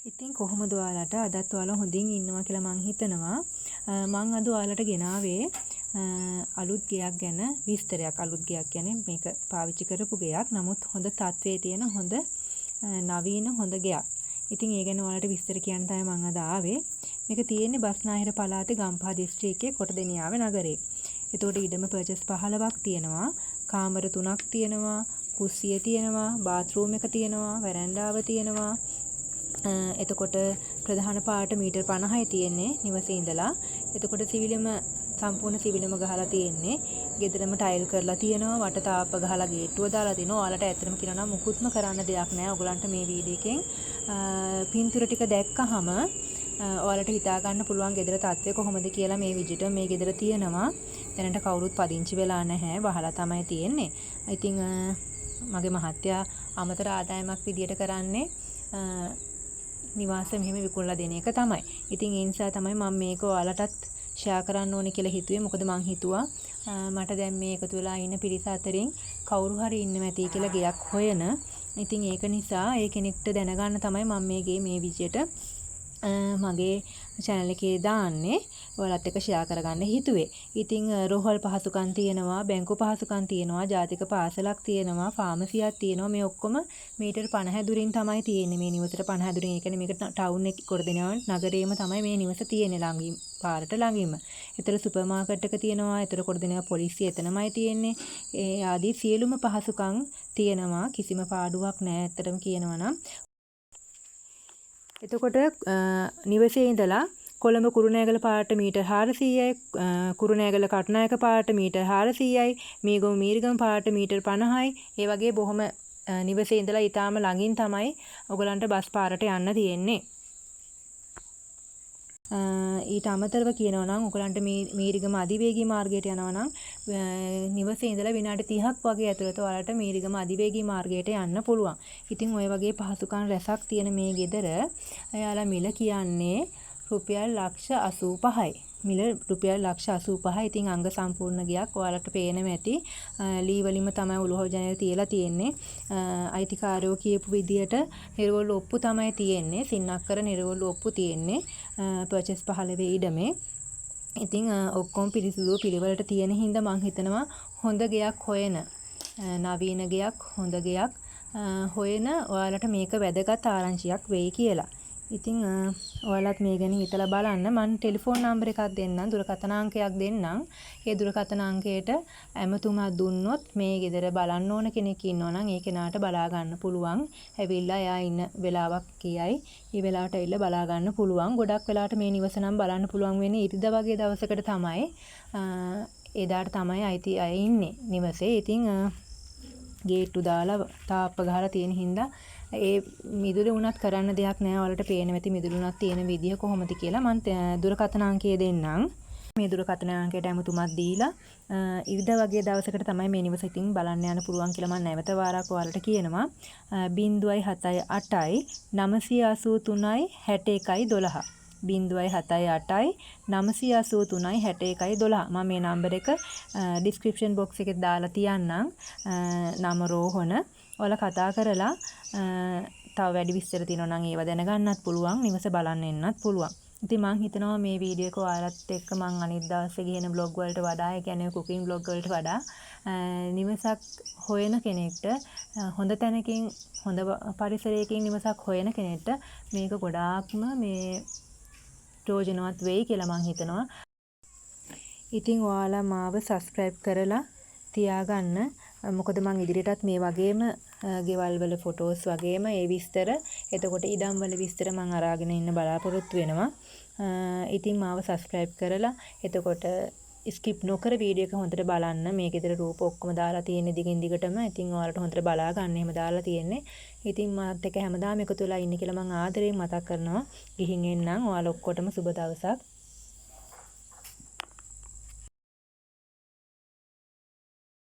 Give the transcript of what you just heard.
ඉතින් කොහොමද ඔයාලට අදත් ඔයාලා හොඳින් ඉන්නවා කියලා මං හිතනවා. මං අද ඔයාලට ගෙනාවේ අලුත් ගෙයක් ගැන විස්තරයක්. අලුත් ගෙයක් කියන්නේ මේක පාවිච්චි කරපු ගෙයක්. නමුත් හොඳ තත්ත්වයේ තියෙන හොඳ නවීන හොඳ ගෙයක්. ඉතින් ඒ ගැන ඔයාලට විස්තර කියන්න තමයි මං අද ආවේ. මේක තියෙන්නේ බස්නාහිර පළාතේ ගම්පහ දිස්ත්‍රික්කයේ කොටදෙනියාවේ නගරේ. එතකොට ඉඩම පර්චස් 15ක් තියෙනවා. කාමර 3ක් තියෙනවා. කුස්සිය තියෙනවා. බාත් รู එක තියෙනවා. වරැන්ඩාව තියෙනවා. එතකොට ප්‍රධාන පාට මීටර් 50යි තියෙන්නේ නිවසේ ඉඳලා. එතකොට සිවිලම සම්පූර්ණ සිවිලම ගහලා තියෙන්නේ. ගෙදරම ටයිල් කරලා තියෙනවා. වට තාප්ප ගහලා ගේට්ටුව දාලා තිනවා. ඔයාලට ඇත්තටම කියනවා නම් මුකුත්ම කරන්න දෙයක් නැහැ. ඔයගලන්ට මේ වීඩියෝ එකෙන් පින්තූර ටික දැක්කහම ඔයාලට හිතා ගන්න පුළුවන් ගෙදර තත්ත්වය කොහොමද කියලා. මේ විදිහට මේ ගෙදර තියෙනවා. දැනට කවුරුත් පදිංචි වෙලා නැහැ. වහලා තමයි තියෙන්නේ. ඉතින් මගේ මහත්තයා අමතර ආදායමක් විදියට කරන්නේ නිවාස මෙහෙම විකුණලා දෙන එක තමයි. ඉතින් ඒ නිසා තමයි මම මේක ඔයාලටත් ෂෙයා කරන්න ඕනේ කියලා හිතුවේ. මොකද මං හිතුවා මට දැන් මේ එකතු වෙලා ඉන්න පිරිස අතරින් කවුරු හරි ඉන්න මැති කියලා ගෙයක් හොයන. ඉතින් ඒක නිසා ඒ කෙනෙක්ට දැනගන්න තමයි මම මේ විදියට මගේ channel එකේ දාන්නේ. ඔයාලත් එක්ක ෂෙයා කරගන්න හිතුවේ. ඉතින් රෝහල් පහසුකම් තියෙනවා, බැංකු පහසුකම් තියෙනවා, ජාතික පාසලක් තියෙනවා, ෆාමසියක් තියෙනවා. මේ ඔක්කොම මීටර් 50 දුරින් තමයි තියෙන්නේ. මේ නිවසට 50 දුරින්. ඒ කියන්නේ මේක ටවුන් එක කොටදෙනියාව නගරේම තමයි මේ නිවස තියෙන්නේ ළඟින්. පාරට ළඟින්ම. ඒතර සුපර් මාකට් එක තියෙනවා. ඒතර කොටදෙනියාව පොලිසිය එතනමයි තියෙන්නේ. ඒ ආදී සියලුම පහසුකම් තියෙනවා. කිසිම පාඩුවක් නැහැ ඇත්තටම කියනවා නම්. එතකොට නිවසේ ඉඳලා කොළඹ කුරුණෑගල පාරට මීටර් 400යි, කුරුණෑගල කටුනායක පාරට මීටර් 400යි, මීරිගම පාරට මීටර් 50යි. ඒ වගේ බොහොම නිවසේ ඉඳලා ඊටාම ළඟින් තමයි ඔයගලන්ට බස් පාරට යන්න තියෙන්නේ. ඊට අමතරව කියනවා නම් ඔයගලන්ට මීරිගම අධිවේගී මාර්ගයට යනවා නම් නිවසේ ඉඳලා විනාඩි 30ක් වගේ ඇතුළත ඔයාලට මීරිගම අධිවේගී මාර්ගයට යන්න පුළුවන්. ඉතින් ওই වගේ පහසුකම් රැසක් තියෙන මේ ගෙදර එයාලා මිල කියන්නේ රුපියල් 85යි. මිල රුපියල් 85යි. ඉතින් අංග සම්පූර්ණ ගයක් ඔයාලට පේනම ඇති. ලී වලින්ම තමයි උළුහව ජනේල තියලා තියෙන්නේ. අයිතිකාරයෝ කියපු විදියට නිර්වෝල් ඔප්පු තමයි තියෙන්නේ. සින්නක්කර නිර්වෝල් ඔප්පු තියෙන්නේ. පර්චස් 15 ඉඩමේ. ඉතින් ඔක්කොම පිරිසිදුව පිළිවෙලට තියෙන හින්දා මං හිතනවා හොඳ ගයක් හොයන නවීන ගයක් හොඳ ගයක් හොයන ඔයාලට මේක වැදගත් ආරංචියක් වෙයි කියලා. ඉතින් ඔයාලත් මේ ගැන හිතලා බලන්න. මම ටෙලිෆෝන් නම්බර් එකක් දෙන්නම්, දුරකථන අංකයක් දෙන්නම්. ඒ දුරකථන අංකයට ඇමතුමක් දුන්නොත් මේ ගෙදර බලන්න ඕන කෙනෙක් ඉන්නවා නම් ඒ කෙනාට බලා ගන්න පුළුවන්. ඇවිල්ලා එයා ඉන්න වෙලාවක් කියයි. ඒ වෙලාවට ඇවිල්ලා බලා ගන්න පුළුවන්. ගොඩක් වෙලාවට මේ නිවස නම් බලන්න පුළුවන් වෙන්නේ ඉරිදා වගේ දවසකට තමයි. එදාට තමයි අයිති අය ඉන්නේ නිවසේ. ඉතින් ගේට්ටු දාලා තාප්ප ගහලා තියෙන හින්දා ඒ මිදුලේ උනත් කරන්න දෙයක් නැහැ. ඔයාලට පේන වෙති මිදුලේ උනත් තියෙන විදිය කොහොමද කියලා. මම දුරකථන අංකය දෙන්නම්. මේ දුරකථන අංකයට ඇමතුමක් දීලා ඉරිදා වගේ දවසකට තමයි මේ නිවස ඉතින් බලන්න යන්න පුළුවන් කියලා මම නැවත වාරයක් ඔයාලට කියනවා. 078යි 983යි 6112 078යි 983යි 6112. මම මේ නම්බර එක ඩිස්ක්‍රිප්ෂන් බොක්ස් එකේ දාලා තියන්නම්. නම රෝහණ. ඔයාලා කතා කරලා තව වැඩි විස්තර තියෙනවා නම් ඒව දැනගන්නත් පුළුවන්. නිවස බලන්න එන්නත් පුළුවන්. ඉතින් මම හිතනවා මේ වීඩියෝ එක ඔයාලත් එක්ක මම අනිත් දවසේ ගියන බ්ලොග් වලට වඩා, ඒ කියන්නේ කුකින් බ්ලොග් වලට වඩා නිවසක් හොයන කෙනෙක්ට හොඳ තැනකින් හොඳ පරිසරයකින් නිවසක් හොයන කෙනෙක්ට මේක ගොඩාක්ම මේ ප්‍රයෝජනවත් වෙයි කියලා මම හිතනවා. ඉතින් ඔයාලා මාව subscribe කරලා තියාගන්න. මොකද මම ඉදිරියටත් මේ වගේම ගෙවල් වල ෆොටෝස් වගේම ඒ විස්තර, එතකොට ඉඩම් වල විස්තර මම අරගෙන ඉන්න බලාපොරොත්තු වෙනවා. ඉතින් මාව subscribe කරලා එතකොට skip නොකර වීඩියෝ එක හොඳට බලන්න. මේකේතර රූප ඔක්කොම දාලා තියෙන්නේ දිගින් දිගටම. ඉතින් ඔයාලට හොඳට බලා ගන්න එහෙම දාලා තියෙන්නේ. ඉතින් මාත් එක්ක හැමදාම එකතු වෙලා ඉන්න කියලා මම ආදරයෙන් මතක් කරනවා. ගිහින් එන්නම්. ඔයාලා ඔක්කොටම සුබ දවසක්.